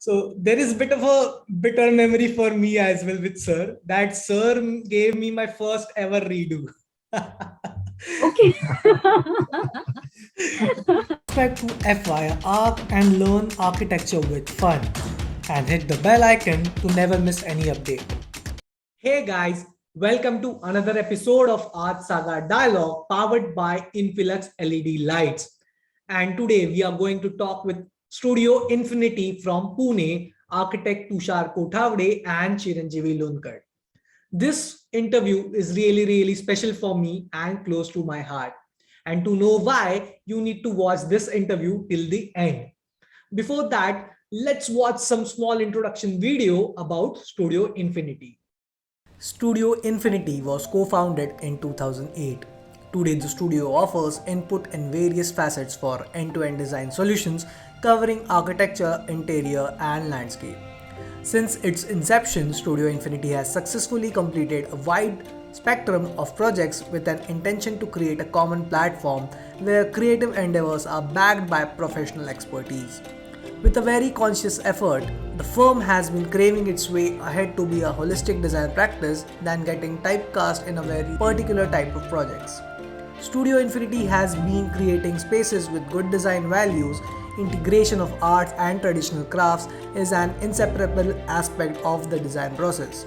So there is a bit of a bitter memory for me as well with sir. That sir gave me my first ever redo. Okay. Subscribe to f.y.i Arc and learn architecture with fun. And hit the bell icon to never miss any update. Hey guys, welcome to another episode of Art Saga Dialogue powered by Infilux LED lights. And today we are going to talk with Studio Infinity from Pune, architect Tushar Kothawade and Chiranjivi Lunkad. This interview is really special for me and close to my heart. And to know why, you need to watch this interview till the end. Before that, let's watch some small introduction video about Studio Infinity. Studio Infinity was co-founded in 2008. Today, the studio offers input in various facets for end-to-end design solutions covering architecture, interior, and landscape. Since its inception, Studio Infinity has successfully completed a wide spectrum of projects with an intention to create a common platform where creative endeavors are backed by professional expertise. With a very conscious effort, the firm has been craving its way ahead to be a holistic design practice than getting typecast in a very particular type of projects. Studio Infinity has been creating spaces with good design values. Integration of arts and traditional crafts is an inseparable aspect of the design process.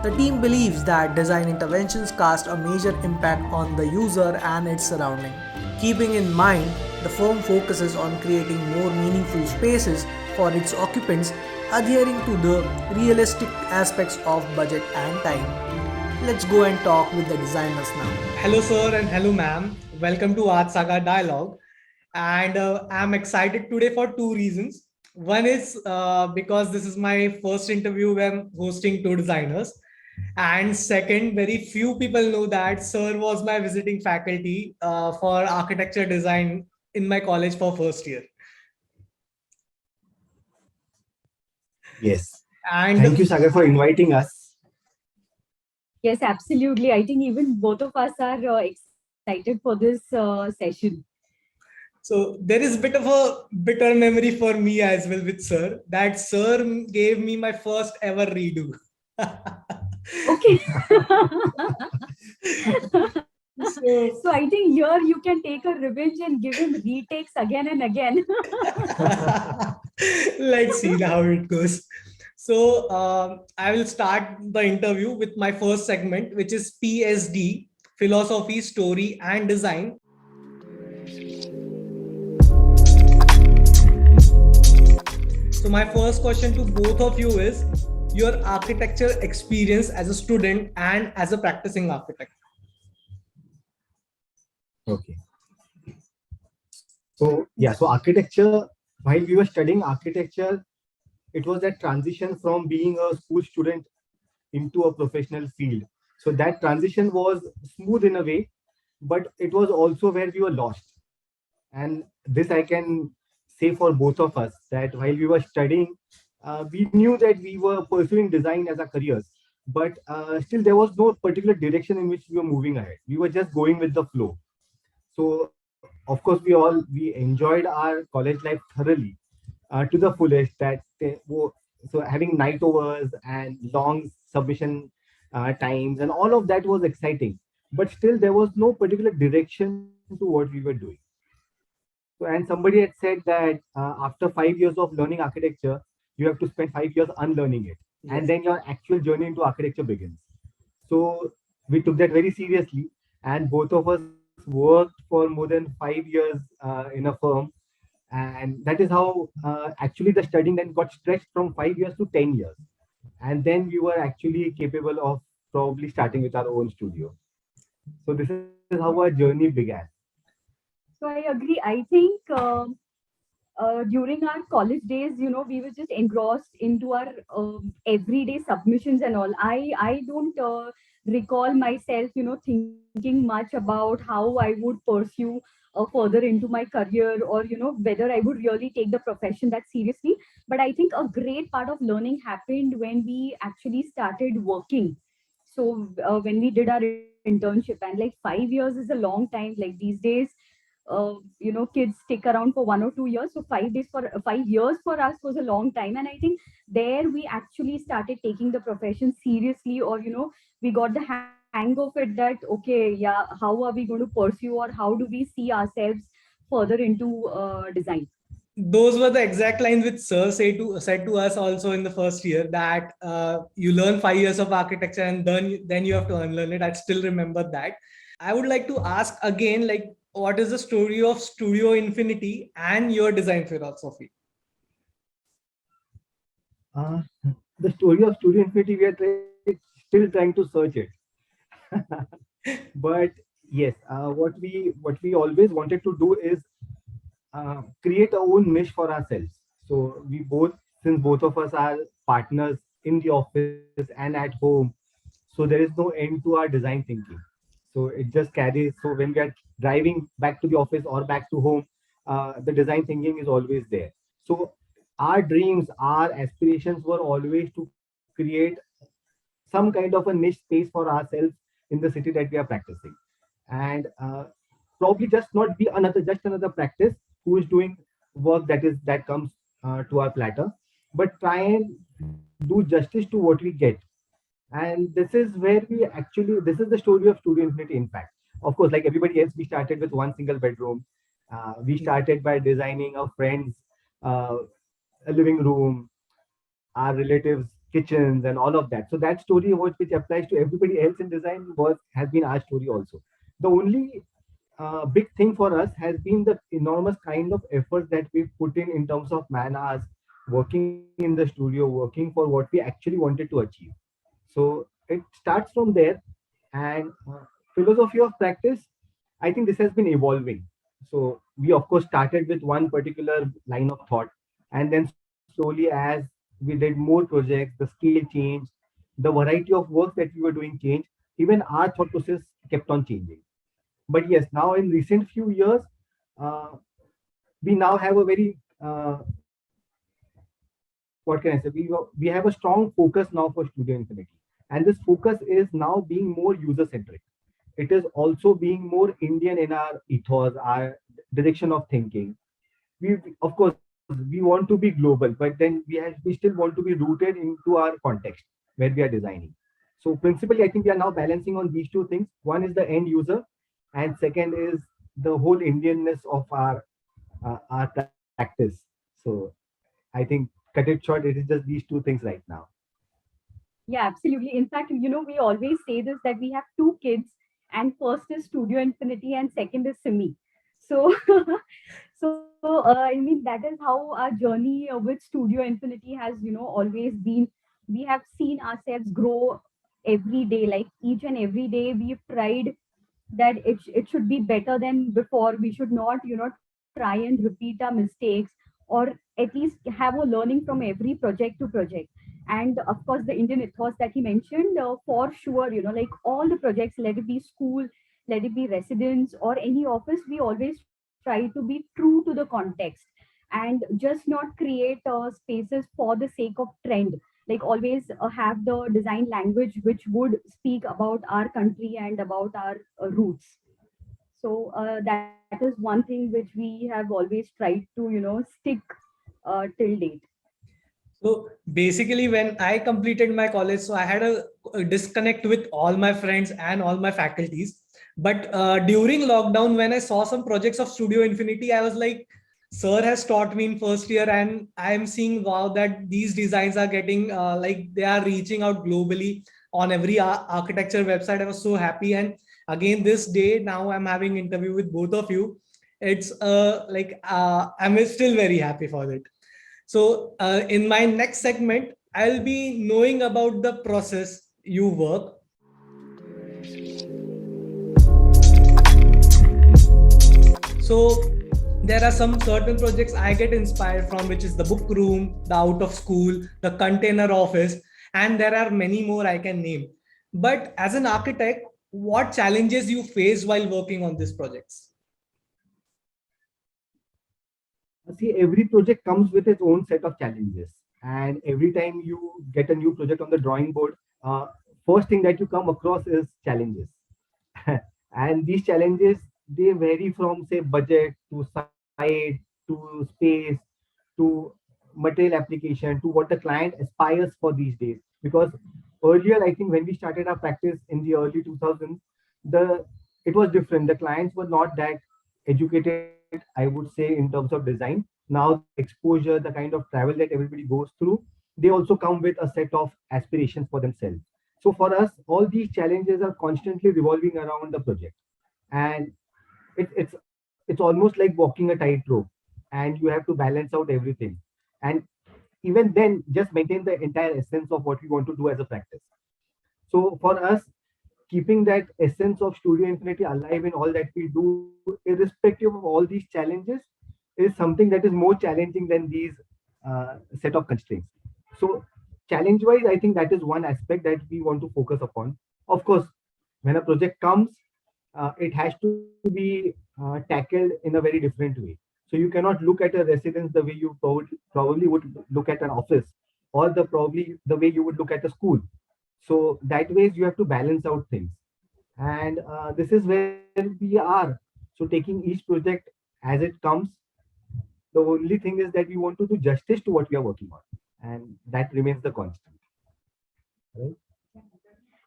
The team believes that design interventions cast a major impact on the user and its surrounding. Keeping in mind, the firm focuses on creating more meaningful spaces for its occupants, adhering to the realistic aspects of budget and time. Let's go and talk with the designers now. Hello, sir, and hello, ma'am. Welcome to Art Saga Dialogue. And I'm excited today for two reasons. One is because this is my first interview where I'm hosting two designers. And second, very few people know that sir was my visiting faculty for architecture design in my college for first year. Yes. And Thank you, Sagar, for inviting us. Yes, absolutely. I think even both of us are excited for this session. so there is a bit of a bitter memory for me as well with sir. That sir gave me my first ever redo. Okay. So, So I think here you can take a revenge and give him retakes again and again. let's see how it goes. So I will start the interview with my first segment, which is PSD, philosophy, story, and design. So my first question to both of you is your architecture experience as a student and as a practicing architect. Okay. So architecture, while we were studying architecture, it was that transition from being a school student into a professional field. So that transition was smooth in a way, but it was also where we were lost. And this I can say for both of us that while we were studying, we knew that we were pursuing design as a careers, but still there was no particular direction in which we were moving ahead. We were just going with the flow. So of course we enjoyed our college life thoroughly to the fullest. So having night overs and long submission times and all of that was exciting, but still there was no particular direction to what we were doing. So, and somebody had said that after 5 years of learning architecture, you have to spend 5 years unlearning it, and then your actual journey into architecture begins. So we took that very seriously, and both of us worked for more than 5 years in a firm, and that is how actually the studying then got stretched from 5 years to 10 years, and then we were actually capable of probably starting with our own studio. So this is how our journey began. So I agree. I think during our college days, we were just engrossed into our everyday submissions and all. I don't recall myself, thinking much about how I would pursue further into my career, or whether I would really take the profession that seriously. But I think a great part of learning happened when we actually started working. So when we did our internship, and like 5 years is a long time. Like these days, kids stick around for 1 or 2 years. So 5 days for 5 years for us was a long time, and I think there we actually started taking the profession seriously, or we got the hang of it, that okay, yeah, how are we going to pursue, or how do we see ourselves further into design. Those were the exact lines which sir said to us also in the first year, that you learn 5 years of architecture and then you have to unlearn it. I still remember that. I would like to ask again, like, what is the story of Studio Infinity and your design philosophy? Uh, the story of Studio Infinity, we are still trying to search it. But yes, what we always wanted to do is create our own niche for ourselves. So we both, since both of us are partners in the office and at home, so there is no end to our design thinking. So it just carries. So when we are driving back to the office or back to home, the design thinking is always there. So our dreams, our aspirations were always to create some kind of a niche space for ourselves in the city that we are practicing, and probably just not be another practice who is doing work that comes to our platter, but try and do justice to what we get. And this is where we actually, this is the story of Studio Infinity. In fact, of course, like everybody else, we started with one single bedroom. We started by designing a friend's uh, a living room, our relatives kitchens, and all of that. So that story which applies to everybody else in design was has been our story also. The only big thing for us has been the enormous kind of effort that we've put in terms of man hours, working in the studio, working for what we actually wanted to achieve. So it starts from there. And philosophy of practice, I think this has been evolving. So we of course started with one particular line of thought, and then slowly as we did more projects, the scale changed, the variety of work that we were doing changed, even our thought process kept on changing. But yes, now in recent few years, uh, we now have a very what can I say? We have a strong focus now for Studio Infinity, and this focus is now being more user centric. It is also being more Indian in our ethos, our direction of thinking. We of course we want to be global, but then we still want to be rooted into our context where we are designing. So principally, I think we are now balancing on these two things. One is the end user, and second is the whole Indianness of our practice. So I think, cut it short, it is just these two things right now. Yeah, absolutely. In fact, we always say this, that we have two kids, and first is Studio Infinity, and second is Simi. So, I mean, that is how our journey with Studio Infinity has, always been. We have seen ourselves grow every day, like each and every day. We've tried that it should be better than before. We should not, try and repeat our mistakes, or at least have a learning from every project to project. And of course, the Indian ethos that he mentioned, for sure, like all the projects, let it be school, let it be residence or any office, we always try to be true to the context, and just not create spaces for the sake of trend. Like always have the design language which would speak about our country and about our roots. So that is one thing which we have always tried to stick till date. So basically, when I completed my college, so I had a disconnect with all my friends and all my faculties. But during lockdown, when I saw some projects of Studio Infinity, I was like, "Sir has taught me in first year, and I am seeing wow that these designs are getting like they are reaching out globally on every architecture website." I was so happy, and again this day now I'm having interview with both of you. It's I'm still very happy for it. So, in my next segment, I'll be knowing about the process you work. So, there are some certain projects I get inspired from, which is the book room, the out of school, the container office, and there are many more I can name. But as an architect, what challenges you face while working on these projects? See, every project comes with its own set of challenges, and every time you get a new project on the drawing board, uh, first thing that you come across is challenges. And these challenges they vary from say budget to site to space to material application to what the client aspires for these days. Because earlier, I think when we started our practice in the early 2000s, the it was different. The clients were not that educated, I would say, in terms of design. Now the exposure, the kind of travel that everybody goes through, they also come with a set of aspirations for themselves. So for us, all these challenges are constantly revolving around the project, and it's almost like walking a tightrope, and you have to balance out everything, and even then just maintain the entire essence of what we want to do as a practice. So for us, keeping that essence of Studio Infinity alive in all that we do, irrespective of all these challenges, is something that is more challenging than these set of constraints. So challenge wise, I think that is one aspect that we want to focus upon. Of course, when a project comes, it has to be tackled in a very different way. So you cannot look at a residence the way you probably would look at an office, or probably the way you would look at a school. So that ways you have to balance out things, and this is where we are. So taking each project as it comes, the only thing is that we want to do justice to what we are working on, and that remains the constant, right?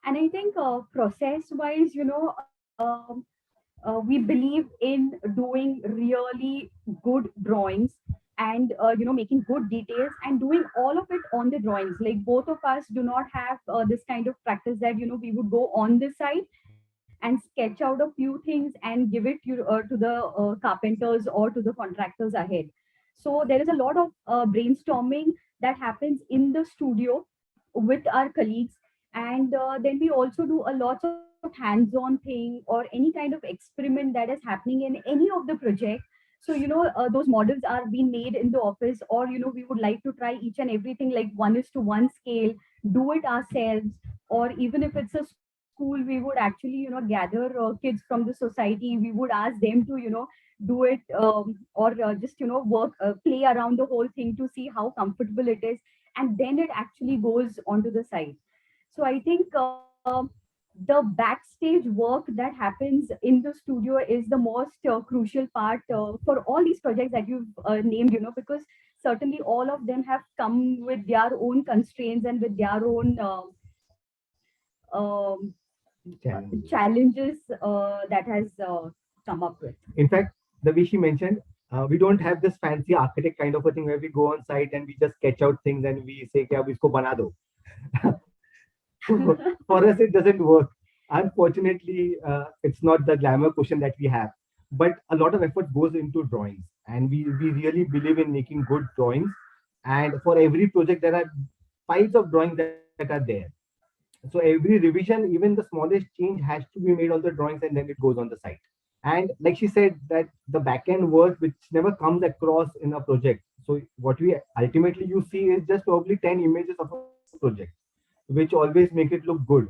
And I think process wise, we believe in doing really good drawings, and making good details and doing all of it on the drawings. Like both of us do not have this kind of practice that we would go on the site and sketch out a few things and give it to the carpenters or to the contractors ahead. So there is a lot of brainstorming that happens in the studio with our colleagues, and then we also do a lot of hands-on thing or any kind of experiment that is happening in any of the project. So those models are being made in the office, or we would like to try each and everything like 1:1 scale, do it ourselves. Or even if it's a school, we would actually gather kids from the society. We would ask them to do it, or just work play around the whole thing to see how comfortable it is, and then it actually goes onto the site. So I think the backstage work that happens in the studio is the most crucial part for all these projects that you've named, because certainly all of them have come with their own constraints and with their own um, Challenges. challenges that has come up with. In fact, the way she mentioned, we don't have this fancy architect kind of a thing where we go on site and we just sketch out things and we say, "Kya ab isko bana do." For us, it doesn't work. Unfortunately, it's not the glamour question that we have. But a lot of effort goes into drawings, and we really believe in making good drawings. And for every project, there are piles of drawings that are there. So every revision, even the smallest change, has to be made on the drawings, and then it goes on the site. And like she said, that the back end work which never comes across in a project. So what we ultimately you see is just probably 10 images of a project, which always make it look good.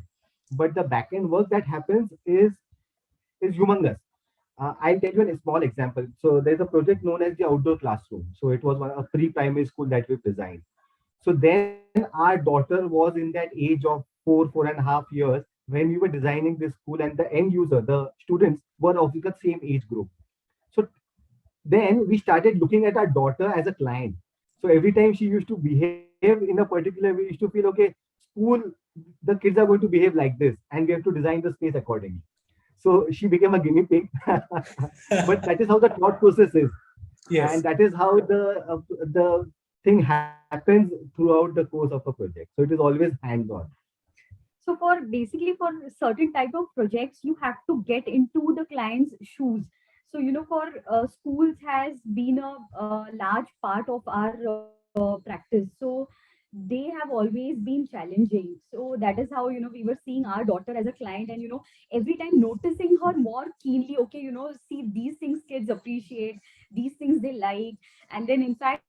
But the back end work that happens is humongous. I'll tell you a small example. So there's a project known as the outdoor classroom. So it was a pre-primary school that we've designed. So then our daughter was in that age of 4.5 years when we were designing this school, and the end user, the students, were of the same age group. So then we started looking at our daughter as a client. So every time she used to behave in a particular way, we used to feel, okay, school, the kids are going to behave like this, and we have to design the space accordingly. So she became a guinea pig, but that is how the thought process is, and Yes. that is how the thing happens throughout the course of a project. So it is always hands on. So for basically for certain type of projects, you have to get into the client's shoes. So for schools has been a large part of our practice. So they have always been challenging. So that is how we were seeing our daughter as a client, and every time noticing her more keenly. Okay, see these things kids appreciate, these things they like, and then in fact.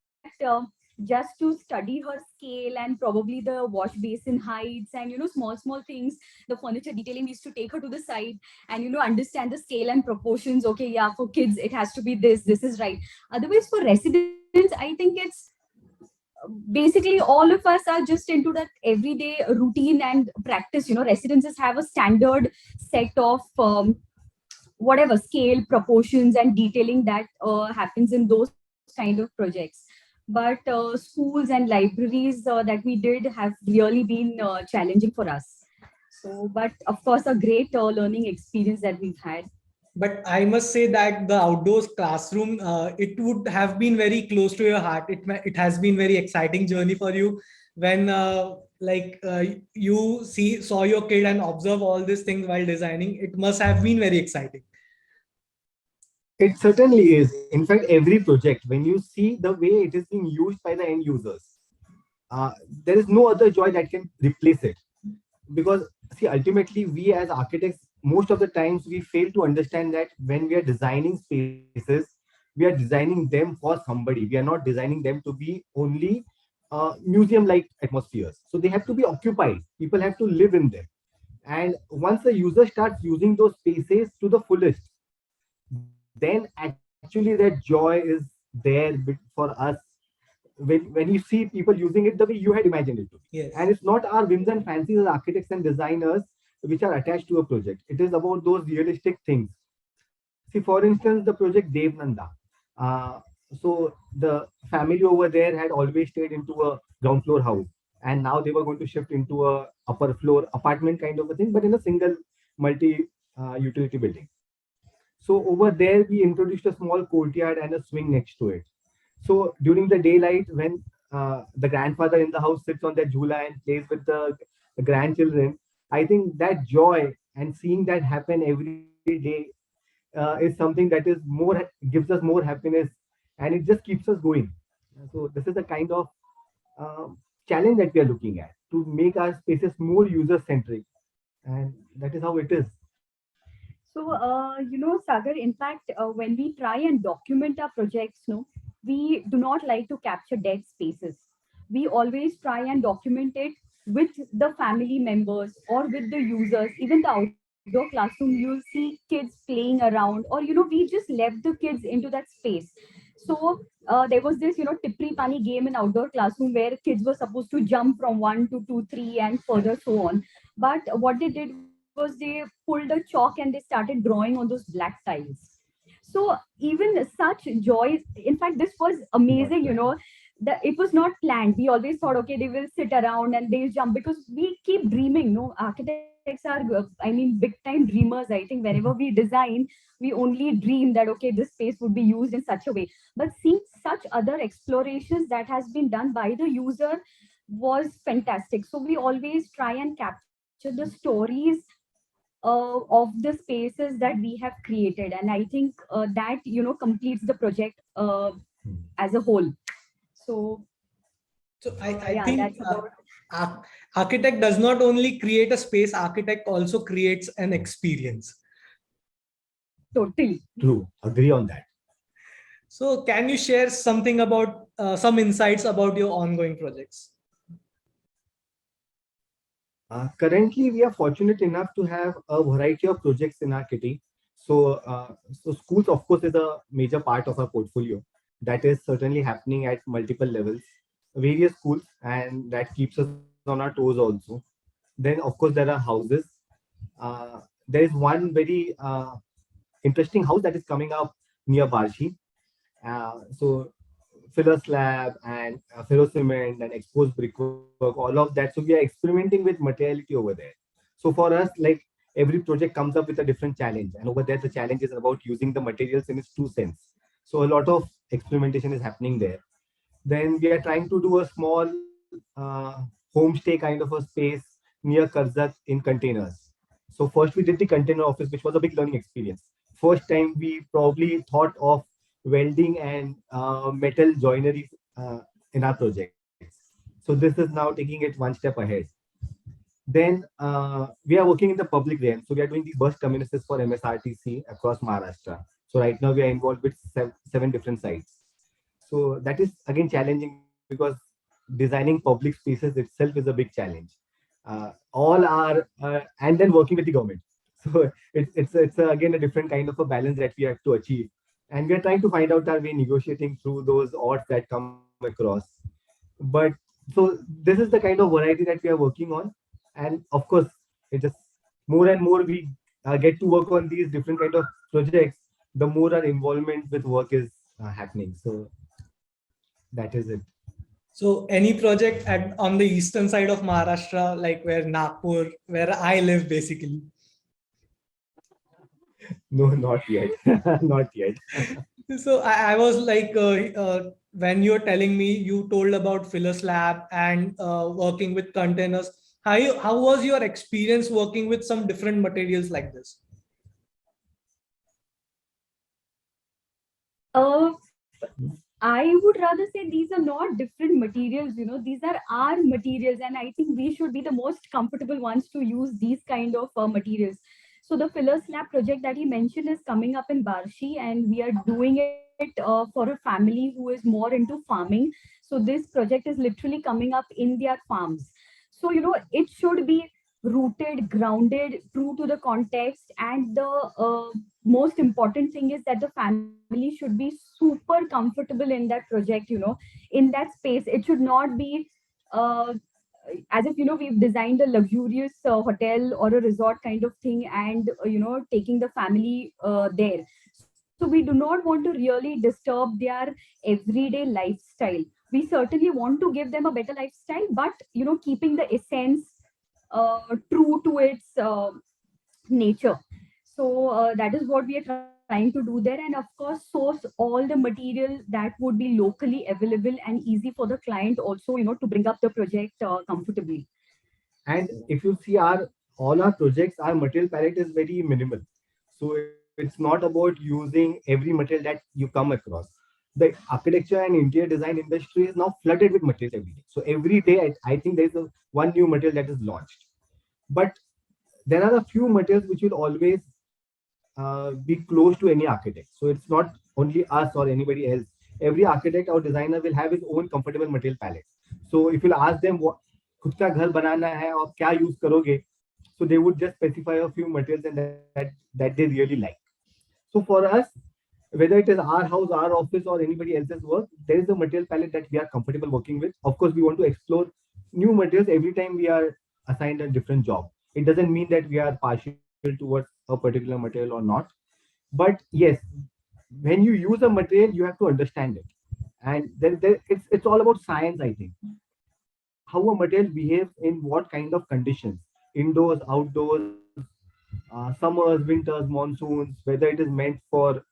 Just to study her scale and probably the wash basin heights and small things, the furniture detailing, is to take her to the site and understand the scale and proportions. Okay, yeah, for kids it has to be this is right. Otherwise for residents, I think it's basically all of us are just into that everyday routine and practice. Residences have a standard set of whatever scale, proportions, and detailing that happens in those kind of projects. But schools and libraries that we did have really been challenging for us. So, but of course, a great learning experience that we've had. But I must say that the outdoors classroom, it would have been very close to your heart. It has been very exciting journey for you when you saw your kid and observe all these things while designing. It must have been very exciting. It certainly is. In fact, every project, when you see the way it is being used by the end users, uh, there is no other joy that can replace it. Because, see, ultimately, we as architects, most of the times we fail to understand that when we are designing spaces, we are designing them for somebody. We are not designing them to be only museum like atmospheres. So they have to be occupied. People have to live in them. And once the user starts using those spaces to the fullest, then actually that joy is there for us when you see people using it the way you had imagined it to be. And Yes. it's not our whims and fancies as architects and designers which are attached to a project. It is about those realistic things. See, for instance, the project Devnanda. Uh, so the family over there had always stayed into a ground floor house, and now they were going to shift into a upper floor apartment kind of a thing, but in a single multi utility building. So over there, we introduced a small courtyard and a swing next to it. So during the daylight, when the grandfather in the house sits on that jhula and plays with the grandchildren, I think that joy and seeing that happen every day is something that is more gives us more happiness, and it just keeps us going. So this is the kind of um, challenge that we are looking at to make our spaces more user centric, and that is how it is. So, Sagar, in fact, when we try and document our projects, no, we do not like to capture dead spaces. We always try and document it with the family members or with the users. Even the outdoor classroom, you'll see kids playing around, or, we just left the kids into that space. So, there was this, Tipri Pani game in outdoor classroom where kids were supposed to jump from one to two, three, and further so on. But what they did was they pulled a chalk and they started drawing on those black tiles. So even such joys, in fact, this was Not amazing, planned. that it was not planned. We always thought, okay, they will sit around and they'll jump, because we keep dreaming. No, architects are, big time dreamers. I think whenever we design, we only dream that, okay, this space would be used in such a way. But seeing such other explorations that has been done by the user was fantastic. So we always try and capture the stories of the spaces that we have created, and I think that completes the project as a whole. So So I yeah, think that's about. architect does not only create a space, architect also creates an experience. Totally. True, agree on that. So can you share something about some insights about your ongoing projects? Currently, we are fortunate enough to have a variety of projects in our kitty. So schools, of course, is a major part of our portfolio. That is certainly happening at multiple levels, various schools, and that keeps us on our toes also. Then, of course, there are houses. There is one very interesting house that is coming up near Barshi. So filler slab and ferro cement and exposed brickwork, all of that. So we are experimenting with materiality over there. So for us, like every project comes up with a different challenge, and over there the challenge is about using the materials in its true sense. So a lot of experimentation is happening there. Then we are trying to do a small homestay kind of a space near Karzat in containers. So first we did the container office, which was a big learning experience. First time we probably thought of welding and metal joinery in our projects. So this is now taking it one step ahead. Then we are working in the public realm. So we are doing these bus terminuses for MSRTC across Maharashtra. So right now we are involved with seven different sites. So that is again challenging because designing public spaces itself is a big challenge. All are and then working with the government. So it's again a different kind of a balance that we have to achieve, and we are trying to find out our way negotiating through those odds that come across. But so this is the kind of variety that we are working on, and of course it just more and more we get to work on these different kind of projects, the more our involvement with work is happening. So that is it. So any project at on the eastern side of Maharashtra, like where Nagpur, where I live basically. No, not yet. Not yet. So I was like, when you're telling me, you told about Phyllis Lab and working with containers. How was your experience working with some different materials like this? Uh, I would rather say these are not different materials, these are our materials, and I think we should be the most comfortable ones to use these kind of materials. So the filler slab project that he mentioned is coming up in Barshi, and we are doing it for a family who is more into farming. So this project is literally coming up in their farms. So it should be rooted, grounded, true to the context, and the most important thing is that the family should be super comfortable in that project, in that space. It should not be uh, as if we've designed a luxurious hotel or a resort kind of thing, and taking the family there. So we do not want to really disturb their everyday lifestyle. We certainly want to give them a better lifestyle, but keeping the essence true to its nature. So that is what we are trying to do there, and of course source all the material that would be locally available and easy for the client also, to bring up the project comfortably. And if you see our all our projects, our material palette is very minimal. So it's not about using every material that you come across. The architecture and interior design industry is now flooded with materials every day. So every day, I think there's one new material that is launched. But there are a few materials which will always be close to any architect. So it's not only us or anybody else. Every architect or designer will have his own comfortable material palette. So if you'll ask them what खुद का घर बनाना है और क्या use करोगे, so they would just specify a few materials and that they really like. So for us, whether it is our house, our office, or anybody else's work, there is a material palette that we are comfortable working with. Of course, we want to explore new materials every time we are assigned a different job. It doesn't mean that we are partial towards a particular material or not. But yes, when you use a material, you have to understand it. And it's all about science, I think. How a material behaves in what kind of conditions, indoors, outdoors, summers, winters, monsoons, whether it is meant for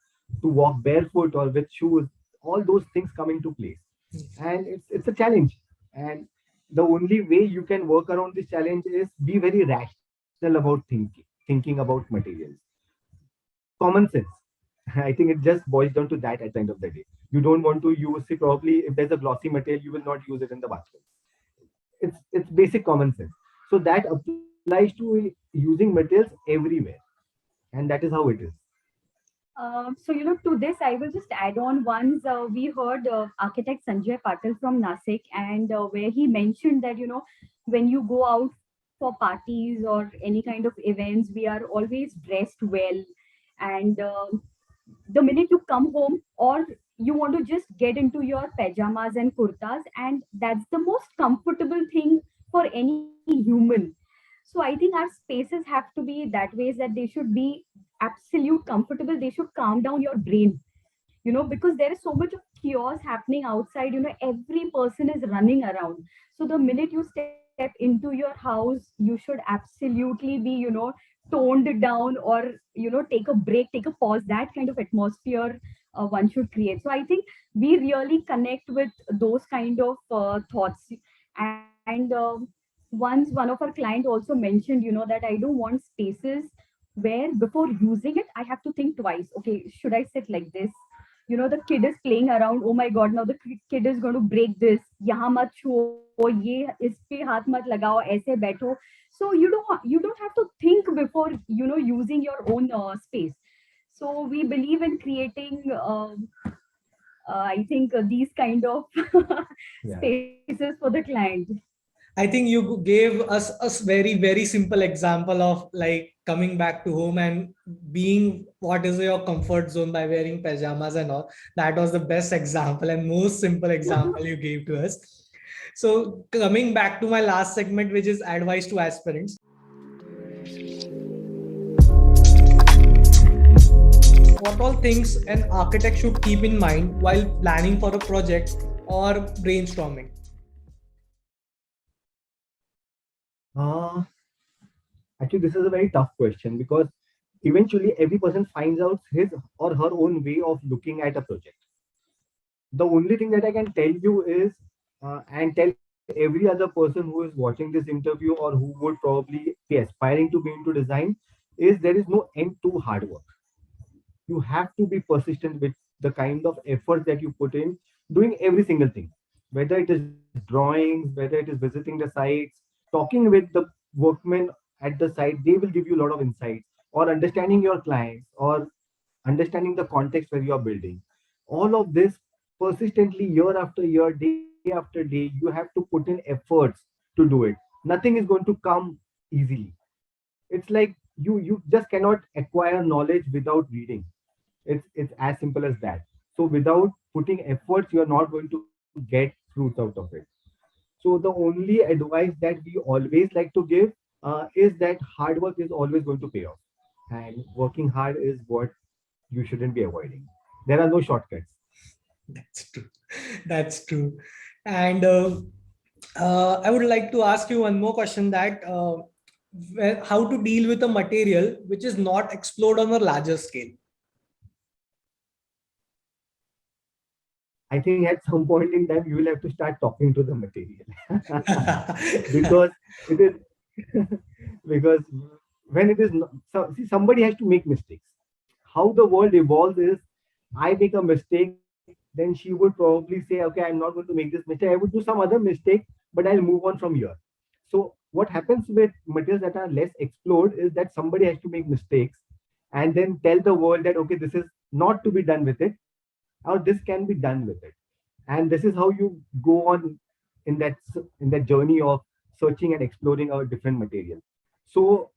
to walk barefoot or with shoes, all those things come into place. And it's a challenge. And the only way you can work around this challenge is be very rational about thinking about materials. Common sense. I think it just boils down to that at the end of the day. You don't want to use it, probably if there's a glossy material, you will not use it in the bathroom. It's basic common sense. So that applies to using materials everywhere, and that is how it is. So, to this, I will just add on once we heard architect Sanjay Patil from Nasik, and where he mentioned that, when you go out for parties or any kind of events, we are always dressed well. And the minute you come home, or you want to just get into your pajamas and kurtas, and that's the most comfortable thing for any human. So I think our spaces have to be that ways that they should be absolute comfortable. They should calm down your brain, because there is so much of chaos happening outside. Every person is running around. So the minute you step into your house, you should absolutely be, toned down, or take a break, take a pause. That kind of atmosphere one should create. So I think we really connect with those kind of thoughts. And once one of our client also mentioned, that I don't want spaces where before using it I have to think twice. Okay, should I sit like this? The kid is playing around. Oh my god, now the kid is going to break this. Yahan mat छुओ, ये इस पे हाथ मत लगाओ, ऐसे बैठो. So you don't have to think before using your own space. So we believe in creating I think these kind of Yeah. spaces for the client. I think you gave us a very, very simple example of like coming back to home and being what is your comfort zone by wearing pajamas and all. That was the best example and most simple example you gave to us. So coming back to my last segment, which is advice to aspirants. what all things an architect should keep in mind while planning for a project or brainstorming? Uh, Actually, this is a very tough question because eventually every person finds out his or her own way of looking at a project. The only thing that I can tell you is, and tell every other person who is watching this interview or who would probably be aspiring to be into design, is there is no end to hard work. You have to be persistent with the kind of effort that you put in doing every single thing, whether it is drawings, whether it is visiting the sites, talking with the workmen at the site. They will give you a lot of insights, or understanding your clients, or understanding the context where you are building. All of this persistently, year after year, day after day, you have to put in efforts to do it. Nothing is going to come easily. It's like you just cannot acquire knowledge without reading. It's as simple as that. So without putting efforts, you are not going to get fruits out of it. So the only advice that we always like to give is that hard work is always going to pay off, and working hard is what you shouldn't be avoiding. There are no shortcuts. That's true. That's true. And I would like to ask you one more question, that how to deal with a material which is not explored on a larger scale. I think at some point in time you will have to start talking to the material because it is because when it is see, somebody has to make mistakes. How the world evolves is, I make a mistake, then she would probably say, okay, I'm not going to make this mistake. I would do some other mistake, but I'll move on from here. So what happens with materials that are less explored is that somebody has to make mistakes and then tell the world that, okay, this is not to be done with it, or this can be done with it. And this is how you go on in that journey of searching and exploring a different material. So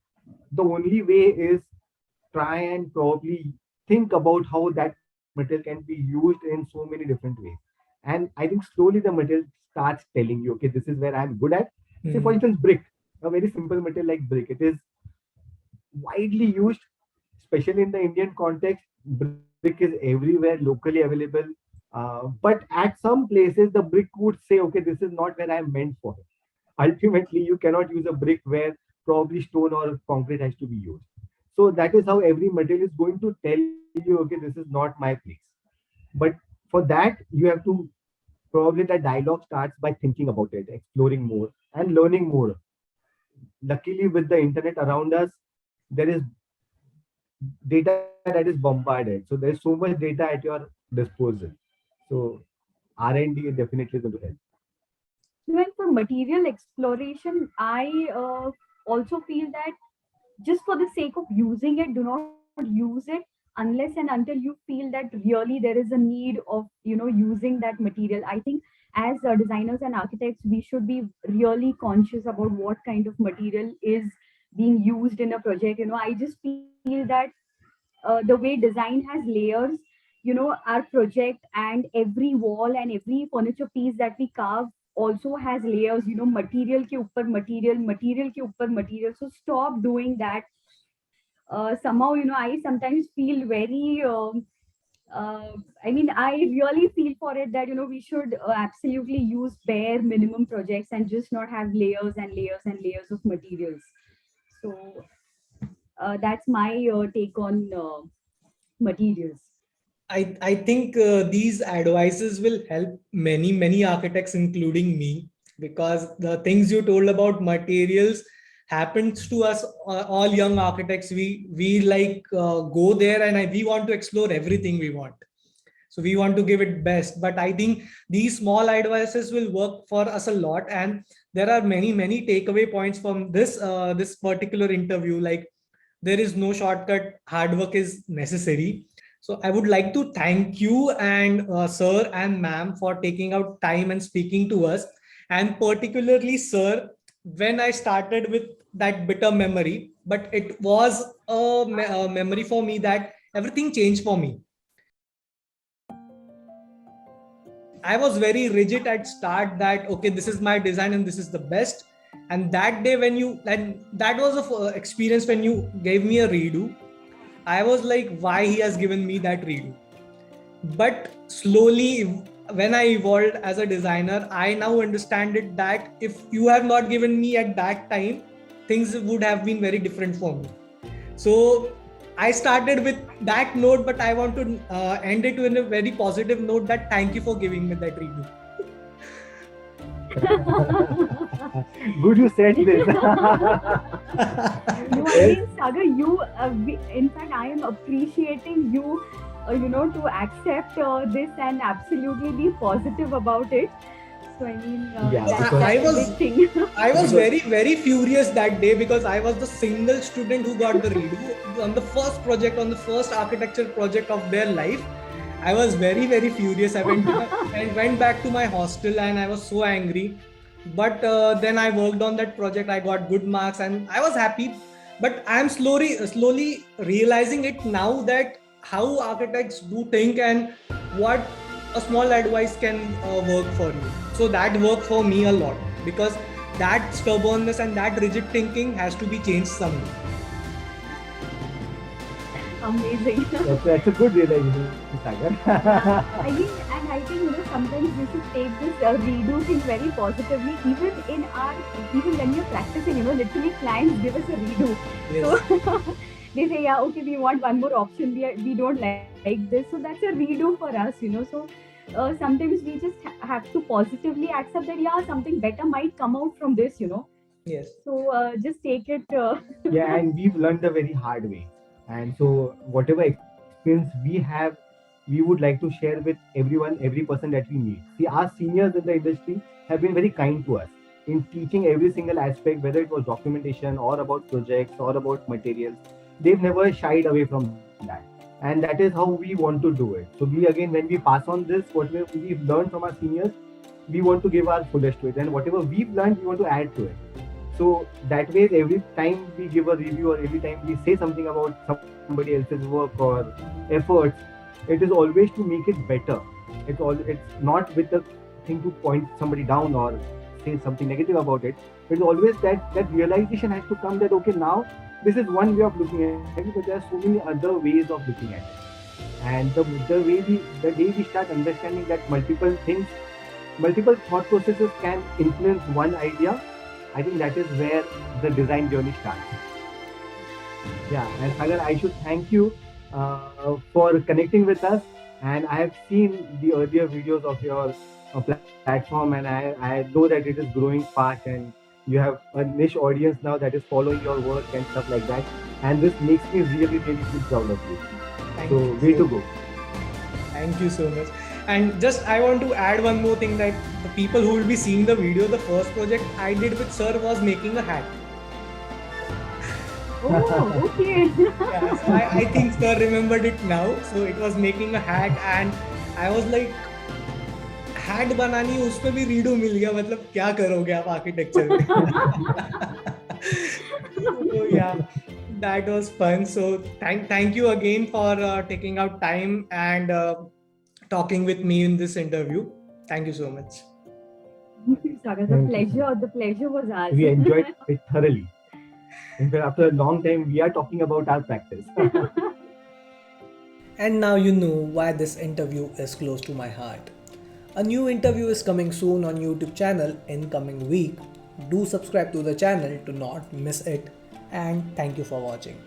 the only way is, try and probably think about how that material can be used in so many different ways. And I think slowly the material starts telling you, okay, this is where I'm good at. Say, for Hmm. instance, brick, a very simple material like brick. It is widely used, especially in the Indian context. Brick is everywhere, locally available. But at some places, the brick would say, okay, this is not where I'm meant for. Ultimately, you cannot use a brick where probably stone or concrete has to be used. So that is how every material is going to tell you, okay, this is not my place. But for that, you have to probably, the dialogue starts by thinking about it, exploring more, and learning more. Luckily, with the internet around us, there is data that is bombarded. So there's so much data at your disposal. So R&D is definitely going to help. When for material exploration, I also feel that just for the sake of using it, do not use it unless and until you feel that really there is a need of using that material. I think as designers and architects, we should be really conscious about what kind of material is being used in a project. I just feel that the way design has layers, our project and every wall and every furniture piece that we carve also has layers, material ke upar material, material ke upar material. So stop doing that. Somehow, I sometimes feel very I mean, I really feel for it that we should absolutely use bare minimum projects and just not have layers and layers and layers of materials. So that's my take on materials. I think these advices will help many architects, including me, because the things you told about materials happens to us, all young architects. We like go there, and we want to explore everything we want. So we want to give it best, but I think these small advices will work for us a lot. And there are many takeaway points from this particular interview. Like, there is no shortcut, hard work is necessary. So I would like to thank you and sir and ma'am for taking out time and speaking to us. And particularly sir, when I started with that bitter memory, but it was a memory for me that everything changed for me. I was very rigid at start that, okay, this is my design and this is the best. And that day when you, and that was a experience when you gave me a redo. I was like, why he has given me that redo? But slowly, when I evolved as a designer, I now understand it that if you have not given me at that time, things would have been very different for me. So I started with that note, but I want to end it in a very positive note that thank you for giving me that redo. Good you said this. No, Yes. again, Saga, in fact, I am appreciating you, to accept this and absolutely be positive about it. So, I mean, Yeah, So because I that's a was big thing. I was because very furious that day because I was the single student who got the redo on the first project, on the first architecture project of their life. I was very furious. I went back to my hostel and I was so angry. But then I worked on that project. I got good marks and I was happy. But I'm slowly realizing it now that how architects do think and what a small advice can work for you. So that worked for me a lot because that stubbornness and that rigid thinking has to be changed someday. Amazing. that's a good realization, Sagar. Yeah, I think sometimes we should take this redo thing very positively. Even when we're practicing, literally clients give us a redo. Yes. So they say, yeah, okay, we want one more option. We don't like this, so that's a redo for us. So sometimes we just have to positively accept that yeah, something better might come out from this. Yes. So just take it. Yeah, and we've learned the very hard way. And so, whatever experience we have, we would like to share with everyone, every person that we meet. See, our seniors in the industry have been very kind to us in teaching every single aspect, whether it was documentation or about projects or about materials. They've never shied away from that. And that is how we want to do it. So, we again, when we pass on this, whatever we've learned from our seniors, we want to give our fullest to it. And whatever we've learned, we want to add to it. So that way, every time we give a review or every time we say something about somebody else's work or efforts, it is always to make it better. It's not with the thing to point somebody down or say something negative about it. It's always that realization has to come that okay, now this is one way of looking at it, but there are so many other ways of looking at it. And the day we start understanding that multiple thought processes can influence one idea, I think that is where the design journey starts. Yeah, and Sagar, I should thank you for connecting with us. And I have seen the earlier videos of your platform, and I know that it is growing fast, and you have a niche audience now that is following your work and stuff like that. And this makes me really feel proud of you. Thank So, you way so to go. Thank you so much. And just I want to add one more thing that the people who will be seeing the video, the first project I did with Sir was making a hat. Oh, okay. Yeah, so I think Sir remembered it now. So it was making a hat and I was like, hat बनानी है उसमें भी redo मिल गया मतलब क्या करोगे आप architecture में so yeah, that was fun. So thank you again for taking out time and talking with me in this interview. Thank you so much. Saga, Thank you. the pleasure was ours. We enjoyed it thoroughly. In fact, after a long time, we are talking about our practice. And now you know why this interview is close to my heart. A new interview is coming soon on YouTube channel in coming week. Do subscribe to the channel to not miss it, and thank you for watching.